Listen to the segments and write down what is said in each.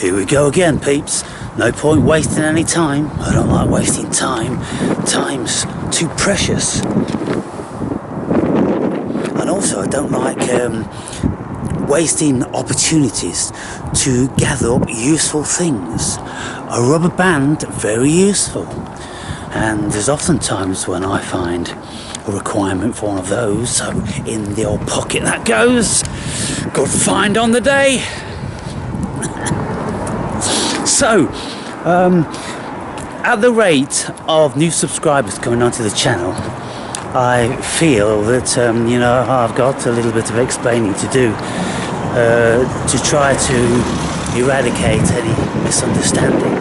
Here we go again, peeps. No point wasting any time. I don't like wasting time. Time's too precious. And also I don't like wasting opportunities to gather up useful things. A rubber band, very useful. And there's often times when I find a requirement for one of those, so in the old pocket that goes. Good find on the day. So, at the rate of new subscribers coming onto the channel, I feel that, I've got a little bit of explaining to do to try to eradicate any misunderstanding,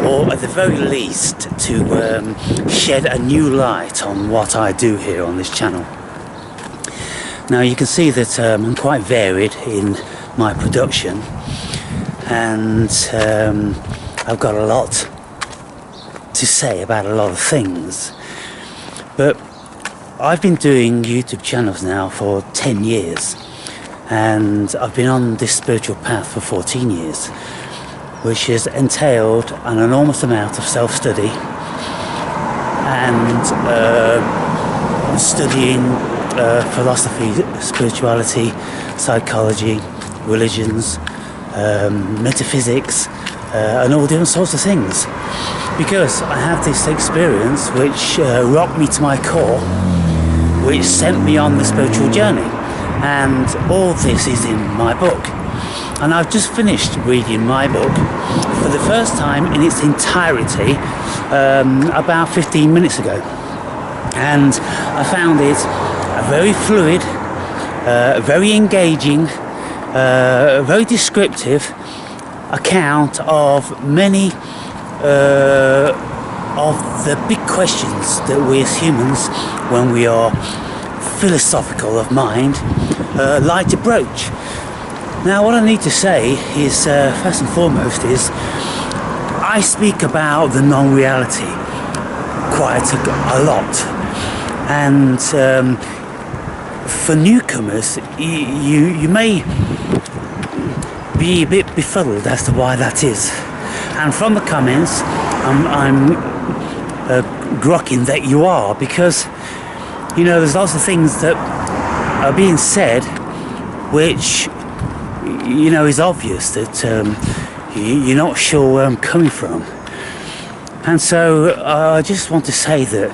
or at the very least to shed a new light on what I do here on this channel. Now you can see that I'm quite varied in my production, and I've got a lot to say about a lot of things, but I've been doing YouTube channels now for 10 years, and I've been on this spiritual path for 14 years, which has entailed an enormous amount of self-study and studying philosophy, spirituality, psychology, religions, metaphysics, and all different sorts of things, because I have this experience which rocked me to my core, which sent me on the spiritual journey, and all this is in my book. And I've just finished reading my book for the first time in its entirety about 15 minutes ago, and I found it a very fluid, very engaging, very descriptive account of many of the big questions that we as humans, when we are philosophical of mind, like to broach. Now what I need to say is, first and foremost, is I speak about the non-reality quite a lot, and for newcomers you may be a bit befuddled as to why that is, and from the comments I'm grokking that you are, because there's lots of things that are being said which is obvious that you're not sure where I'm coming from. And so I just want to say that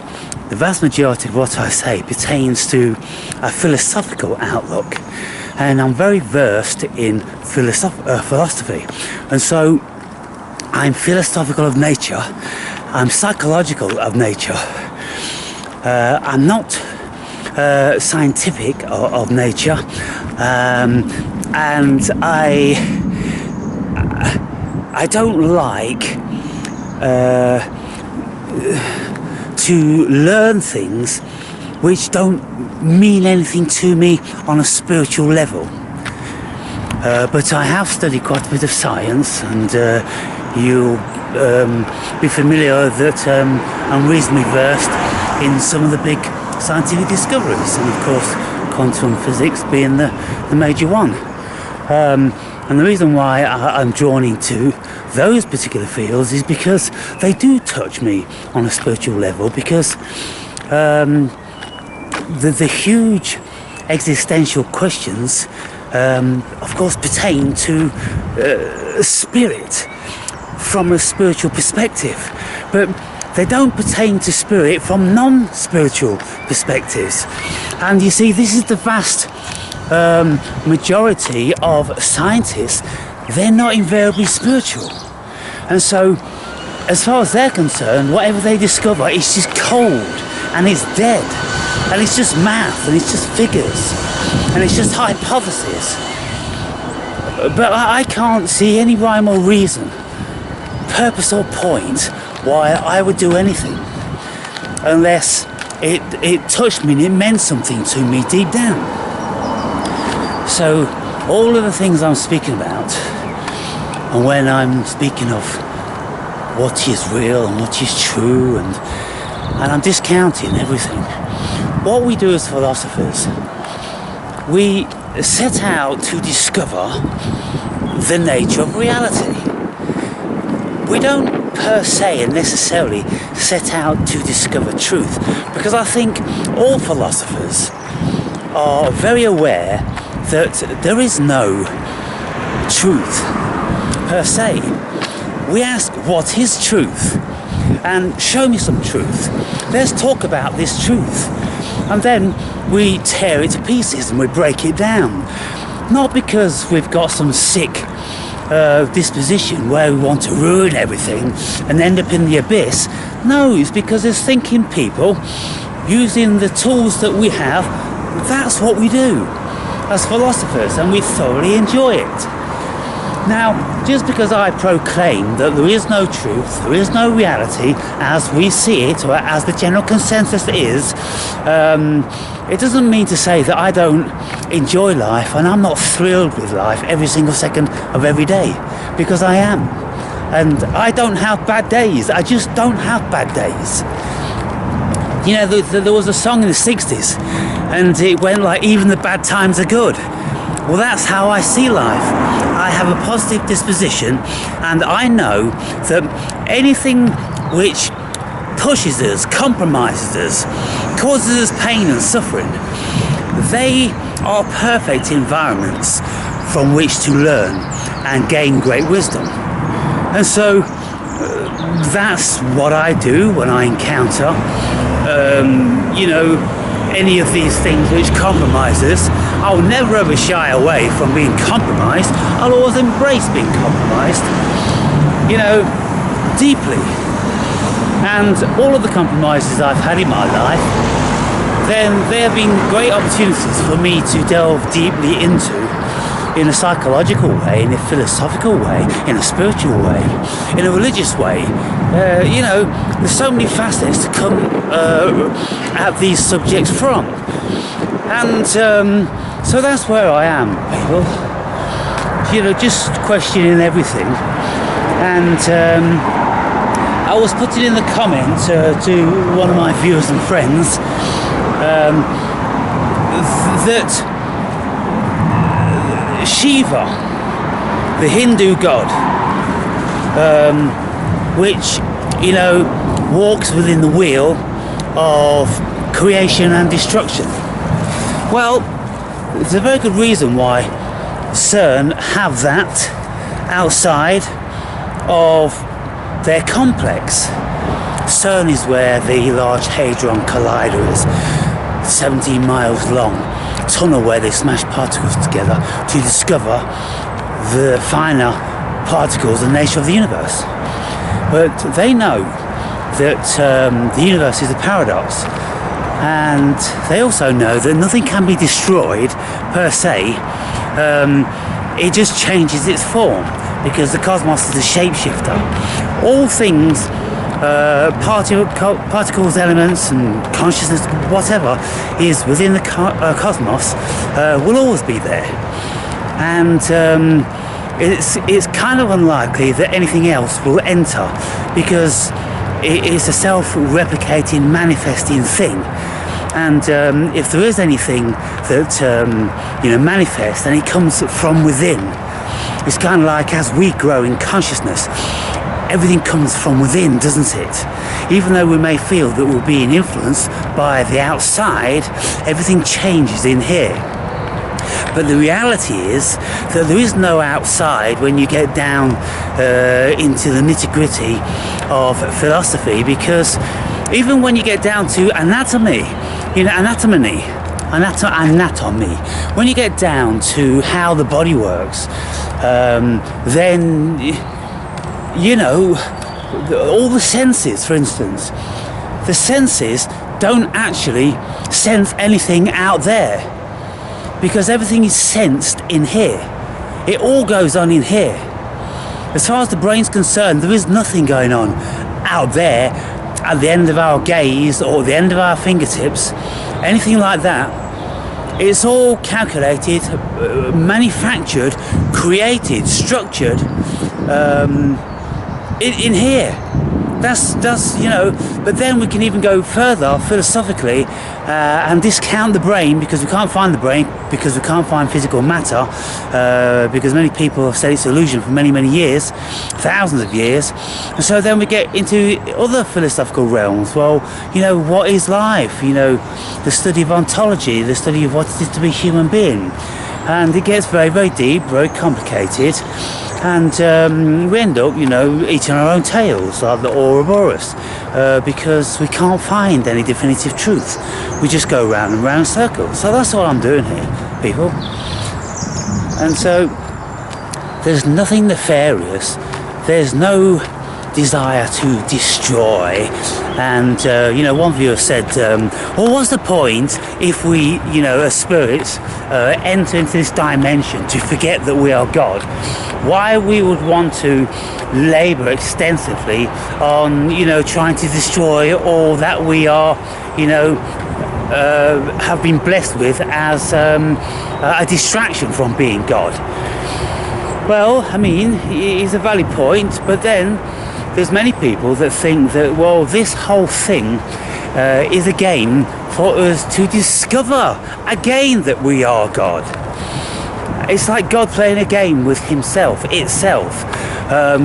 the vast majority of what I say pertains to a philosophical outlook, and I'm very versed in philosophy, and so I'm philosophical of nature, I'm psychological of nature, I'm not scientific of nature, and I don't like to learn things which don't mean anything to me on a spiritual level. But I have studied quite a bit of science, and you'll be familiar that I'm reasonably versed in some of the big scientific discoveries, and of course quantum physics being the major one. And the reason why I'm drawn into those particular fields is because they do touch me on a spiritual level, because the huge existential questions of course pertain to spirit from a spiritual perspective, but they don't pertain to spirit from non-spiritual perspectives. And you see, this is the vast majority of scientists. They're not invariably spiritual, and so as far as they're concerned, whatever they discover is just cold, and it's dead, and it's just math, and it's just figures, and it's just hypotheses. But I can't see any rhyme or reason, purpose or point, why I would do anything unless it touched me and it meant something to me deep down. So all of the things I'm speaking about, and when I'm speaking of what is real and what is true, and I'm discounting everything, what we do as philosophers, we set out to discover the nature of reality. we don't per se and necessarily set out to discover truth, because I think all philosophers are very aware that there is no truth per se. We ask, what is truth? And show me some truth. Let's talk about this truth. And then we tear it to pieces and we break it down. Not because we've got some sick disposition where we want to ruin everything and end up in the abyss. No, it's because as thinking people, using the tools that we have, that's what we do as philosophers, and we thoroughly enjoy it. Now, just because I proclaim that there is no truth, there is no reality as we see it, or as the general consensus is, it doesn't mean to say that I don't enjoy life and I'm not thrilled with life every single second of every day, because I am. And I don't have bad days. I just don't have bad days. You know, there was a song in the 60s and it went like, even the bad times are good. Well, that's how I see life. I have a positive disposition, and I know that anything which pushes us, compromises us, causes us pain and suffering, they are perfect environments from which to learn and gain great wisdom. And so that's what I do when I encounter any of these things which compromise us. I'll never ever shy away from being compromised. I'll always embrace being compromised, deeply. And all of the compromises I've had in my life, then there have been great opportunities for me to delve deeply into, in a psychological way, in a philosophical way, in a spiritual way, in a religious way. There's so many facets to come at these subjects from. And so that's where I am, people. Just questioning everything. And I was putting in the comment to one of my viewers and friends that Shiva, the Hindu god, which walks within the wheel of creation and destruction. Well, there's a very good reason why CERN have that outside of their complex. CERN is where the Large Hadron Collider is, 17 miles long, tunnel where they smash particles together to discover the finer particles and nature of the universe. But they know that the universe is a paradox, and they also know that nothing can be destroyed per se. It just changes its form, because the cosmos is a shapeshifter. All things, particles, elements and consciousness, whatever is within the cosmos, will always be there. And it's kind of unlikely that anything else will enter, because it's a self-replicating, manifesting thing. And if there is anything that manifests, then it comes from within. It's kind of like as we grow in consciousness, everything comes from within, doesn't it? Even though we may feel that we're being influenced by the outside, everything changes in here. But the reality is that there is no outside when you get down into the nitty-gritty of philosophy, because even when you get down to anatomy, when you get down to how the body works, then all the senses, for instance, the senses don't actually sense anything out there, because everything is sensed in here. It all goes on in here. As far as the brain's concerned, there is nothing going on out there at the end of our gaze or the end of our fingertips, anything like that. It's all calculated, manufactured, created, structured in here. That's but then we can even go further philosophically and discount the brain, because we can't find the brain, because we can't find physical matter, because many people have said it's illusion for many years, thousands of years. And so then we get into other philosophical realms. Well, what is life? The study of ontology, the study of what it is to be a human being. And it gets very deep, very complicated. And we end up, eating our own tails, like the Ouroboros, because we can't find any definitive truth. We just go round and round in circles. So that's what I'm doing here, people. And so there's nothing nefarious. There's no desire to destroy. And one viewer said, well, what's the point if we, as spirits, enter into this dimension to forget that we are God? Why we would want to labour extensively on, trying to destroy all that we are, have been blessed with as a distraction from being God. Well, I mean, it's a valid point, but then there's many people that think that, well, this whole thing is a game for us to discover again that we are God. It's like God playing a game with himself, itself,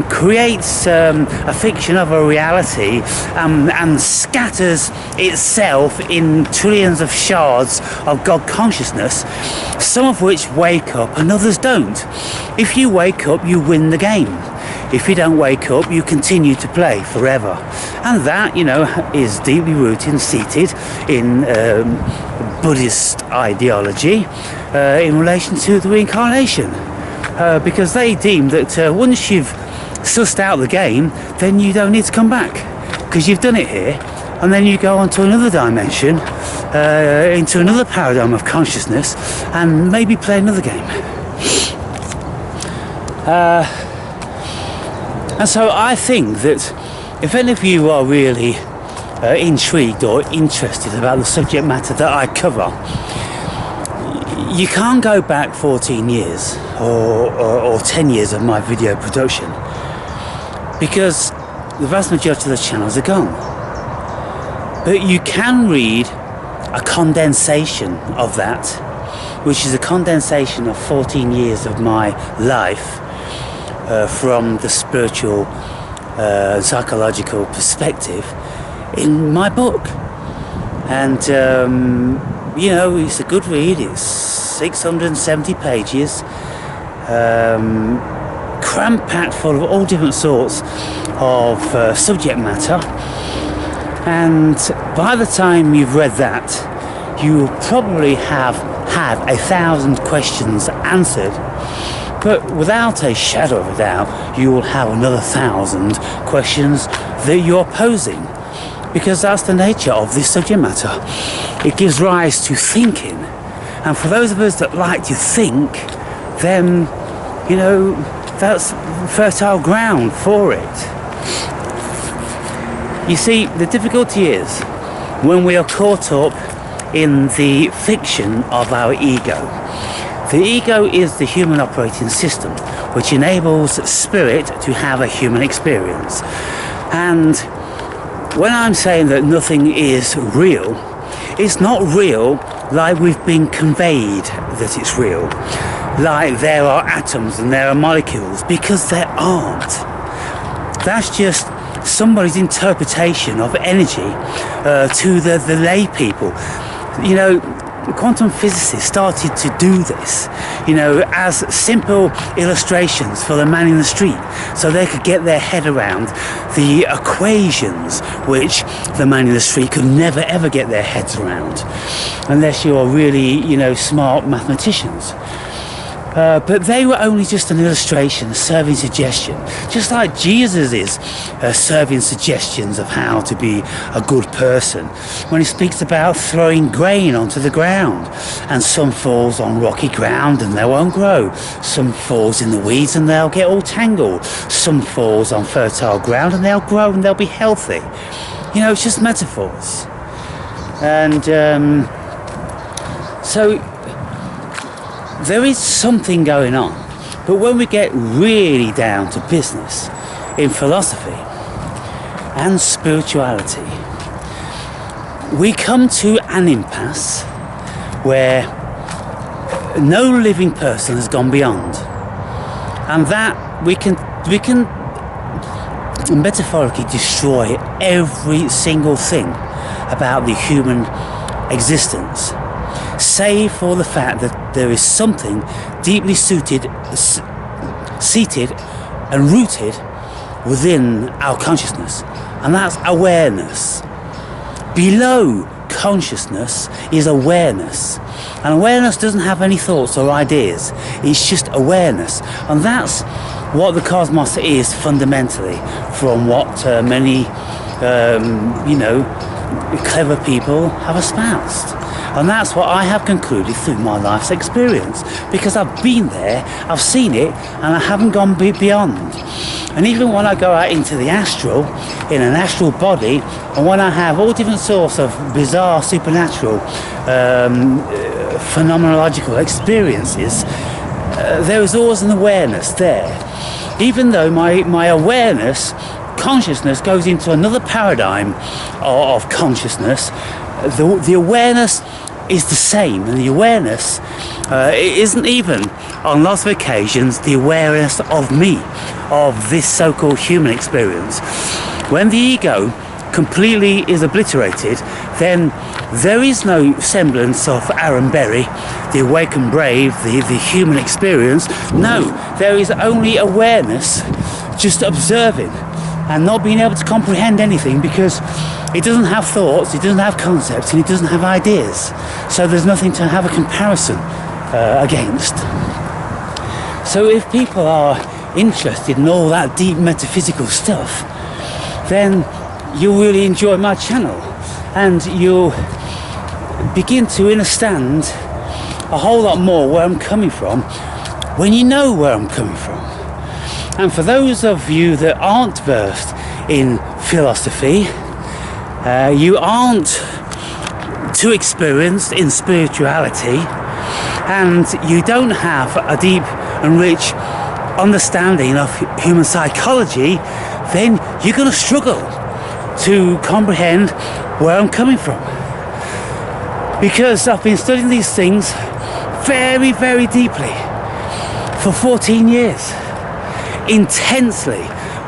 creates a fiction of a reality and scatters itself in trillions of shards of God consciousness, some of which wake up and others don't. If you wake up, you win the game. If you don't wake up, you continue to play forever. And that, is deeply rooted and seated in Buddhist ideology in relation to the reincarnation. Because they deem that once you've sussed out the game, then you don't need to come back, because you've done it here. And then you go on to another dimension, into another paradigm of consciousness, and maybe play another game. And so I think that if any of you are really intrigued or interested about the subject matter that I cover, you can't go back 14 years or 10 years of my video production, because the vast majority of the channels are gone. But you can read a condensation of that, which is a condensation of 14 years of my life from the spiritual, psychological perspective in my book. And it's a good read. It's 670 pages, cram-packed full of all different sorts of subject matter. And by the time you've read that, you'll probably have had 1,000 questions answered. But without a shadow of a doubt, you will have another 1,000 questions that you're posing, because that's the nature of this subject matter. It gives rise to thinking, and for those of us that like to think, then that's fertile ground for it. You see, the difficulty is when we are caught up in the fiction of our ego. The ego is the human operating system, which enables spirit to have a human experience. And when I'm saying that nothing is real, it's not real like we've been conveyed that it's real. Like there are atoms and there are molecules, because there aren't. That's just somebody's interpretation of energy to the lay people. Quantum physicists started to do this, as simple illustrations for the man in the street, so they could get their head around the equations which the man in the street could never ever get their heads around, unless you're really, smart mathematicians. But they were only just an illustration, serving suggestion, just like Jesus is serving suggestions of how to be a good person when he speaks about throwing grain onto the ground, and some falls on rocky ground and they won't grow, some falls in the weeds and they'll get all tangled, some falls on fertile ground and they'll grow and they'll be healthy. It's just metaphors. And so there is something going on. But when we get really down to business in philosophy, and spirituality. We come to an impasse where no living person has gone beyond, and that we can metaphorically destroy every single thing about the human existence, save for the fact that there is something deeply seated and rooted within our consciousness, and that's awareness. Below consciousness is awareness, and awareness doesn't have any thoughts or ideas, it's just awareness, and that's what the cosmos is fundamentally, from what many clever people have espoused. And that's what I have concluded through my life's experience, because I've been there, I've seen it, and I haven't gone beyond. And even when I go out into the astral, in an astral body, and when I have all different sorts of bizarre supernatural phenomenological experiences, there is always an awareness there. Even though my awareness, consciousness, goes into another paradigm of consciousness, the awareness is the same, and the awareness it isn't even, on lots of occasions, the awareness of me, of this so-called human experience. When the ego completely is obliterated, then there is no semblance of Aaron Berry, the awakened brave, the human experience. No, there is only awareness, just observing and not being able to comprehend anything, because it doesn't have thoughts, it doesn't have concepts, and it doesn't have ideas. So there's nothing to have a comparison against. So if people are interested in all that deep metaphysical stuff, then you'll really enjoy my channel, and you'll begin to understand a whole lot more where I'm coming from when you know where I'm coming from. And for those of you that aren't versed in philosophy, you aren't too experienced in spirituality, and you don't have a deep and rich understanding of human psychology, then you're going to struggle to comprehend where I'm coming from. Because I've been studying these things very, very deeply for 14 years, intensely.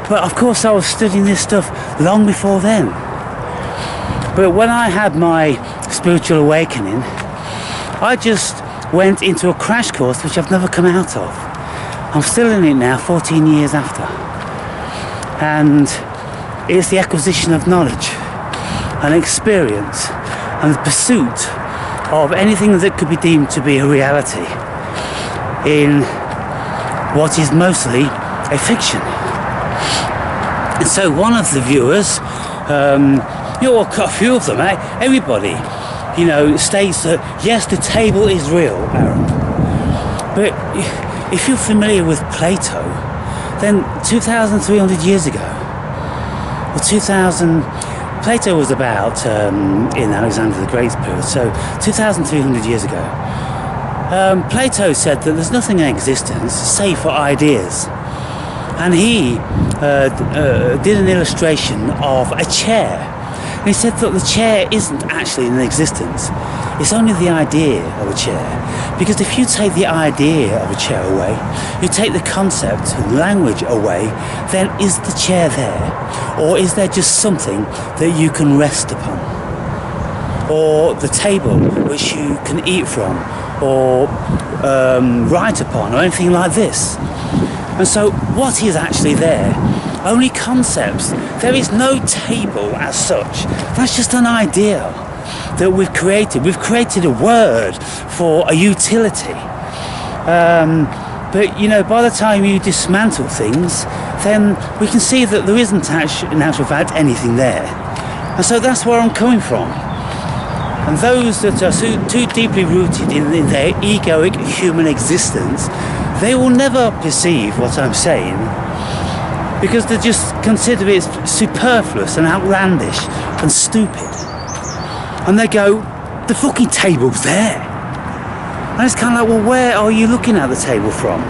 But of course I was studying this stuff long before then. But when I had my spiritual awakening, I just went into a crash course which I've never come out of. I'm still in it now, 14 years after. And it's the acquisition of knowledge and experience and the pursuit of anything that could be deemed to be a reality in what is mostly a fiction. And so one of the viewers, a few of them, everybody, states that yes, the table is real, Aaron. But if you're familiar with Plato, then 2,300 years ago, or 2,000, Plato was about in Alexander the Great's period, so 2,300 years ago, Plato said that there's nothing in existence save for ideas. And he did an illustration of a chair. And he said that the chair isn't actually in existence. It's only the idea of a chair. Because if you take the idea of a chair away, you take the concept and language away, then is the chair there? Or is there just something that you can rest upon? Or the table which you can eat from, or write upon, or anything like this? And so what is actually there? Only concepts. There is no table as such. That's just an idea that we've created. We've created a word for a utility. But by the time you dismantle things, then we can see that there isn't in actual fact anything there. And so that's where I'm coming from. And those that are too deeply rooted in their egoic human existence, they will never perceive what I'm saying, because they just consider it superfluous and outlandish and stupid. And they go, the fucking table's there. And it's kind of like, well, where are you looking at the table from?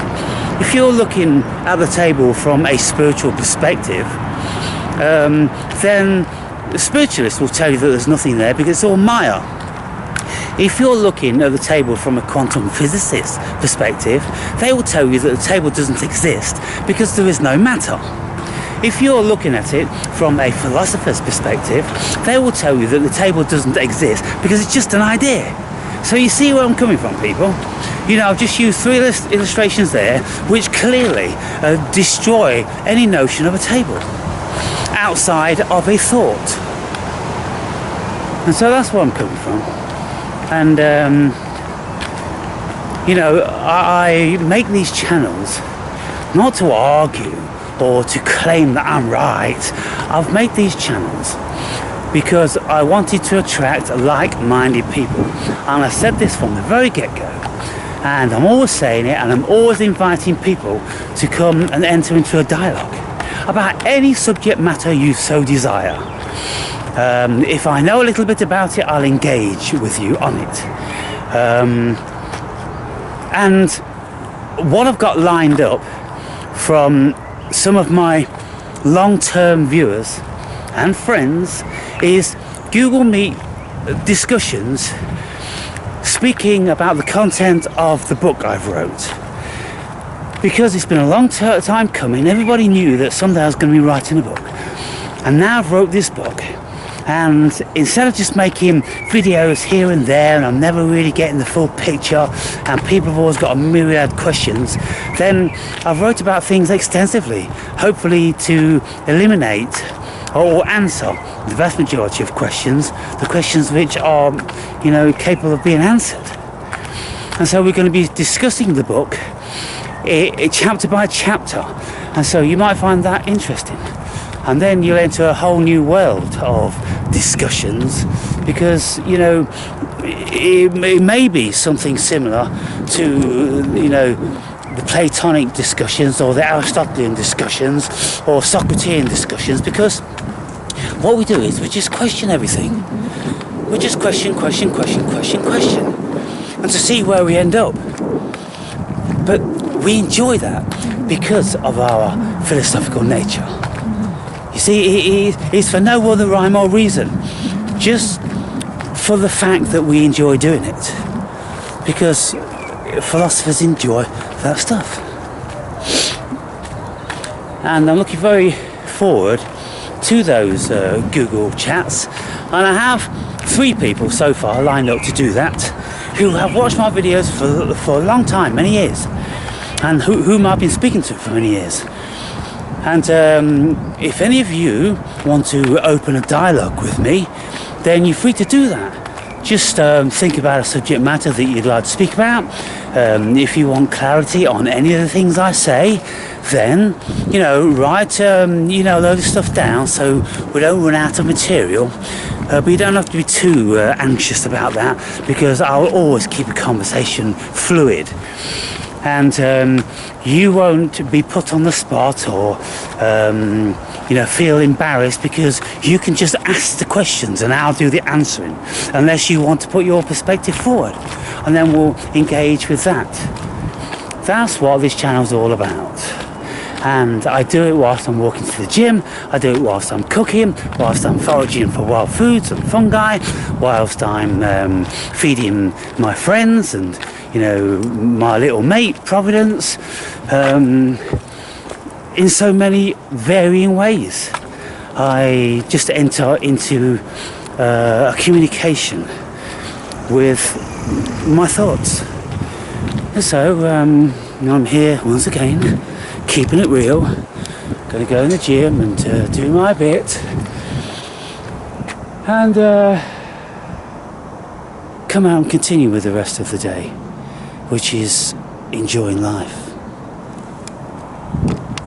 If you're looking at the table from a spiritual perspective, then the spiritualists will tell you that there's nothing there because it's all Maya. If you're looking at the table from a quantum physicist perspective, they will tell you that the table doesn't exist because there is no matter. If you're looking at it from a philosopher's perspective, they will tell you that the table doesn't exist because it's just an idea. So you see where I'm coming from, people? You know, I've just used 3 illustrations there which clearly destroy any notion of a table outside of a thought. And so that's where I'm coming from. And, you know, I make these channels not to argue or to claim that I'm right. I've made these channels because I wanted to attract like-minded people. And I said this from the very get-go. And I'm always saying it, and I'm always inviting people to come and enter into a dialogue about any subject matter you so desire. If I know a little bit about it, I'll engage with you on it. And what I've got lined up from some of my long-term viewers and friends is Google Meet discussions speaking about the content of the book I've wrote. Because it's been a long time coming, everybody knew that someday I was going to be writing a book. And now I've wrote this book. And instead of just making videos here and there, and I'm never really getting the full picture, and people have always got a myriad questions, then I've wrote about things extensively, hopefully to eliminate or answer the vast majority of questions, the questions which are, you know, capable of being answered. And so we're going to be discussing the book chapter by chapter, and so you might find that interesting. And then you'll enter a whole new world of discussions because, you know, it may be something similar to, you know, the Platonic discussions or the Aristotelian discussions or Socratean discussions, because what we do is we just question everything. We just question, and to see where we end up. But we enjoy that because of our philosophical nature. You see, it's for no other rhyme or reason, just for the fact that we enjoy doing it. Because philosophers enjoy that stuff. And I'm looking very forward to those Google chats. And I have 3 people so far lined up to do that, who have watched my videos for a long time, many years, and whom I've been speaking to for many years. And if any of you want to open a dialogue with me, then you're free to do that. Just think about a subject matter that you'd like to speak about. If you want clarity on any of the things I say, then, you know, write, you know, a load of stuff down so we don't run out of material. But you don't have to be too anxious about that, because I'll always keep a conversation fluid. And you won't be put on the spot or, you know, feel embarrassed, because you can just ask the questions and I'll do the answering, unless you want to put your perspective forward, and then we'll engage with that. That's what this channel's all about. And I do it whilst I'm walking to the gym, I do it whilst I'm cooking, whilst I'm foraging for wild foods and fungi, whilst I'm feeding my friends and, you know, my little mate Providence, in so many varying ways. I just enter into a communication with my thoughts. And so I'm here once again, keeping it real, gonna go in the gym and do my bit, and come out and continue with the rest of the day, which is enjoying life.